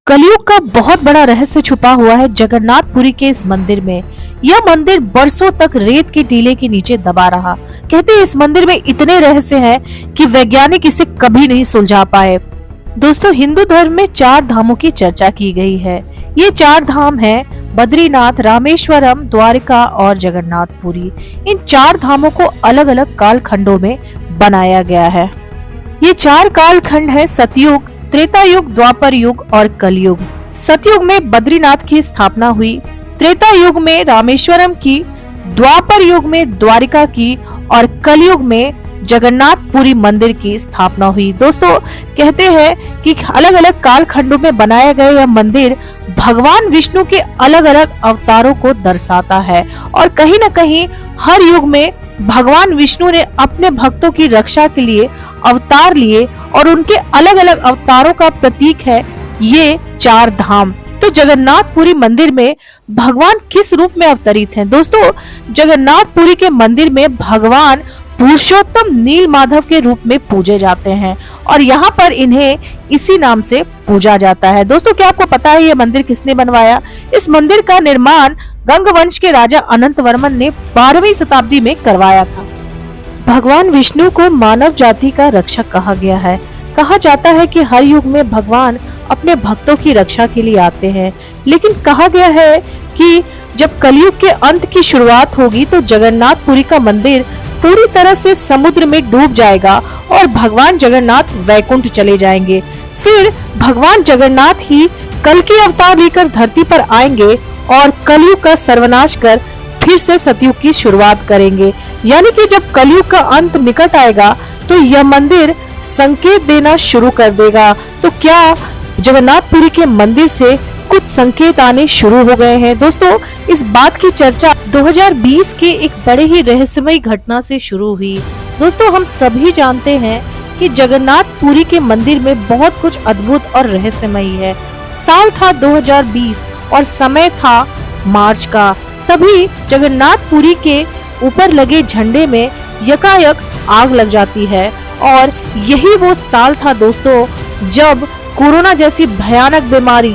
कलयुग का बहुत बड़ा रहस्य छुपा हुआ है जगन्नाथपुरी के इस मंदिर में। यह मंदिर बरसों तक रेत के टीले के नीचे दबा रहा। कहते हैं इस मंदिर में इतने रहस्य हैं कि वैज्ञानिक इसे कभी नहीं सुलझा पाए। दोस्तों, हिंदू धर्म में 4 धामों की चर्चा की गई है। ये 4 धाम हैं बद्रीनाथ, रामेश्वरम, द्वारिका और जगन्नाथपुरी। इन 4 धामों को अलग अलग काल खंडों में बनाया गया है। ये 4 काल खंड है सतयुग, त्रेता युग, द्वापर युग और कलयुग। सतयुग में बद्रीनाथ की स्थापना हुई, त्रेता युग में रामेश्वरम की, द्वापर युग में द्वारिका की और कलयुग में जगन्नाथपुरी मंदिर की स्थापना हुई। दोस्तों, कहते हैं कि अलग अलग काल खंडों में बनाया गया यह मंदिर भगवान विष्णु के अलग अलग अवतारों को दर्शाता है और कहीं न कहीं हर युग में भगवान विष्णु ने अपने भक्तों की रक्षा के लिए अवतार लिए और उनके अलग अलग अवतारों का प्रतीक है ये 4 धाम। तो जगन्नाथपुरी मंदिर में भगवान किस रूप में अवतरित हैं? दोस्तों, जगन्नाथपुरी के मंदिर में भगवान पुरुषोत्तम नील माधव के रूप में पूजे जाते हैं और यहाँ पर इन्हें इसी नाम से पूजा जाता है। दोस्तों, क्या आपको पता है ये मंदिर किसने बनवाया? इस मंदिर का निर्माण गंग वंश के राजा अनंत वर्मन ने 12वीं शताब्दी में करवाया था। भगवान विष्णु को मानव जाति का रक्षक कहा गया है। कहा जाता है कि हर युग में भगवान अपने भक्तों की रक्षा के लिए आते हैं, लेकिन कहा गया है कि जब कलयुग के अंत की शुरुआत होगी तो जगन्नाथपुरी का मंदिर पूरी तरह से समुद्र में डूब जाएगा और भगवान जगन्नाथ वैकुंठ चले जाएंगे। फिर भगवान जगन्नाथ ही कल की अवतार लेकर धरती पर आएंगे और कलयुग का सर्वनाश कर फिर से सतयुग की शुरुआत करेंगे। यानी कि जब कलयुग का अंत निकट आएगा तो यह मंदिर संकेत देना शुरू कर देगा। तो क्या जगन्नाथपुरी के मंदिर से कुछ संकेत आने शुरू हो गए हैं? दोस्तों, इस बात की चर्चा 2020 के एक बड़े ही रहस्यमय घटना से शुरू हुई। दोस्तों, हम सभी जानते हैं कि जगन्नाथपुरी के मंदिर में बहुत कुछ अद्भुत और रहस्यमय है। साल था 2020 और समय था मार्च का। तभी जगन्नाथपुरी के ऊपर लगे झंडे में यकायक आग लग जाती है और यही वो साल था दोस्तों जब कोरोना जैसी भयानक बीमारी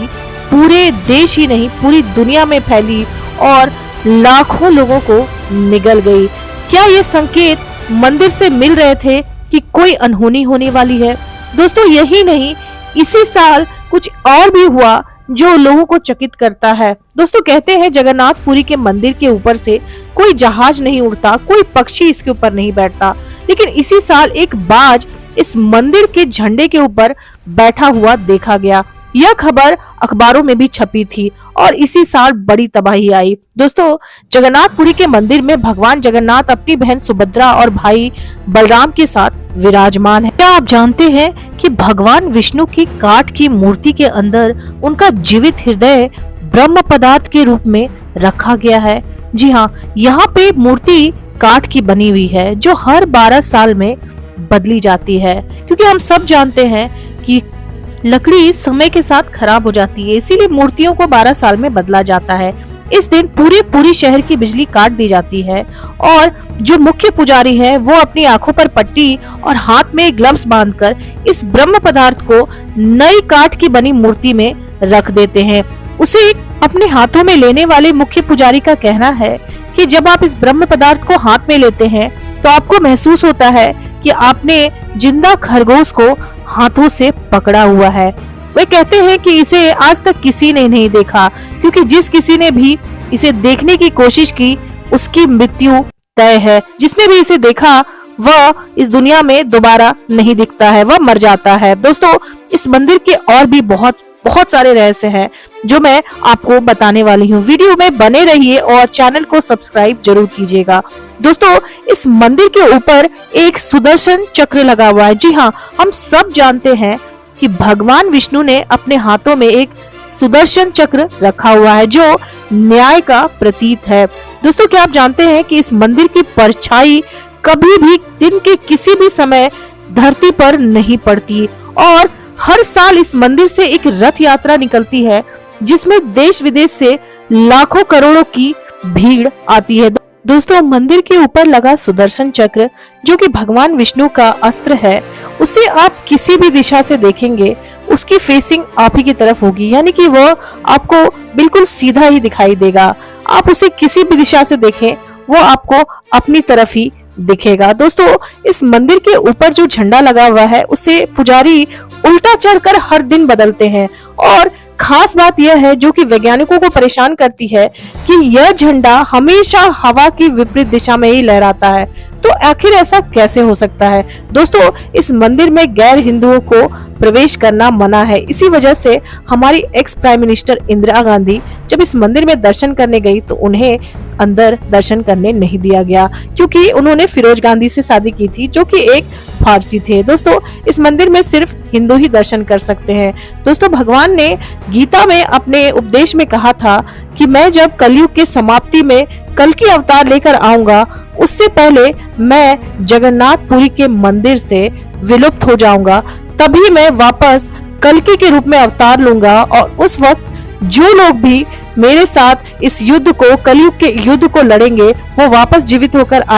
पूरे देश ही नहीं पूरी दुनिया में फैली और लाखों लोगों को निगल गई। क्या ये संकेत मंदिर से मिल रहे थे कि कोई अनहोनी होने वाली है? दोस्तों, यही नहीं, इसी साल कुछ और भी हुआ जो लोगों को चकित करता है। दोस्तों, कहते हैं जगन्नाथपुरी के मंदिर के ऊपर से कोई जहाज नहीं उड़ता, कोई पक्षी इसके ऊपर नहीं बैठता, लेकिन इसी साल एक बाज इस मंदिर के झंडे के ऊपर बैठा हुआ देखा गया। यह खबर अखबारों में भी छपी थी और इसी साल बड़ी तबाही आई। दोस्तों, जगन्नाथपुरी के मंदिर में भगवान जगन्नाथ अपनी बहन सुभद्रा और भाई बलराम के साथ विराजमान है। क्या आप जानते हैं कि भगवान विष्णु की काठ की मूर्ति के अंदर उनका जीवित हृदय ब्रह्म पदार्थ के रूप में रखा गया है? जी हाँ, यहाँ पे मूर्ति काठ की बनी हुई है जो हर 12 साल में बदली जाती है, क्योंकि हम सब जानते हैं कि लकड़ी समय के साथ खराब हो जाती है, इसीलिए मूर्तियों को 12 साल में बदला जाता है। इस दिन पूरी शहर की बिजली काट दी जाती है और जो मुख्य पुजारी है वो अपनी आंखों पर पट्टी और हाथ में ग्लव्स बांधकर इस ब्रह्म पदार्थ को नई काठ की बनी मूर्ति में रख देते हैं। उसे अपने हाथों में लेने वाले मुख्य पुजारी का कहना है कि जब आप इस ब्रह्म पदार्थ को हाथ में लेते हैं तो आपको महसूस होता है कि आपने जिंदा खरगोश को हाथों से पकड़ा हुआ है। वे कहते हैं कि इसे आज तक किसी ने नहीं देखा, क्योंकि जिस किसी ने भी इसे देखने की कोशिश की उसकी मृत्यु तय है। जिसने भी इसे देखा वह इस दुनिया में दोबारा नहीं दिखता है, वह मर जाता है। दोस्तों, इस मंदिर के और भी बहुत सारे रहस्य हैं जो मैं आपको बताने वाली हूँ। वीडियो में बने रहिए और चैनल को सब्सक्राइब जरूर कीजिएगा। दोस्तों, इस मंदिर के ऊपर एक सुदर्शन चक्र लगा हुआ है। जी हाँ, हम सब जानते हैं कि भगवान विष्णु ने अपने हाथों में एक सुदर्शन चक्र रखा हुआ है जो न्याय का प्रतीक है। दोस्तों, क्या आप जानते हैं कि इस मंदिर की परछाई कभी भी दिन के किसी भी समय धरती पर नहीं पड़ती और हर साल इस मंदिर से एक रथ यात्रा निकलती है जिसमें देश विदेश से लाखों करोड़ों की भीड़ आती है। दोस्तों मंदिर के ऊपर लगा सुदर्शन चक्र जो कि भगवान विष्णु का अस्त्र है, उसे आप किसी भी दिशा से देखेंगे उसकी फेसिंग आप ही की तरफ होगी, यानी कि वह आपको बिल्कुल सीधा ही दिखाई देगा। आप उसे किसी भी दिशा से देखें वो आपको अपनी तरफ ही दिखेगा। दोस्तों इस मंदिर के ऊपर जो झंडा लगा हुआ है उसे पुजारी उल्टा चढ़कर हर दिन बदलते हैं, और खास बात यह है जो कि वैज्ञानिकों को परेशान करती है कि यह झंडा हमेशा हवा की विपरीत दिशा में ही लहराता है। तो आखिर ऐसा कैसे हो सकता है? दोस्तों इस मंदिर में गैर हिंदुओं को प्रवेश करना मना है। इसी वजह से हमारी ex prime minister Indira Gandhi जब इस मंदिर में दर्शन करने गई तो उन्हें अंदर दर्शन करने नहीं दिया गया, क्योंकि उन्होंने फिरोज गांधी से शादी की थी जो कि एक फारसी थे। दोस्तों इस मंदिर में सिर्फ हिंदू ही दर्शन कर सकते हैं। दोस्तों भगवान ने गीता में अपने उपदेश में कहा था कि मैं जब कलयुग के समाप्ति में कल की अवतार लेकर आऊंगा उससे पहले मैं जगन्नाथपुरी के मंदिर से विलुप्त हो जाऊंगा, तभी मैं वापस कल्कि के रूप में अवतार लूंगा, और उस वक्त जो लोग भी मेरे साथ इस युद्ध को, कलयुग के युद्ध को लड़ेंगे वो वापस जीवित होकर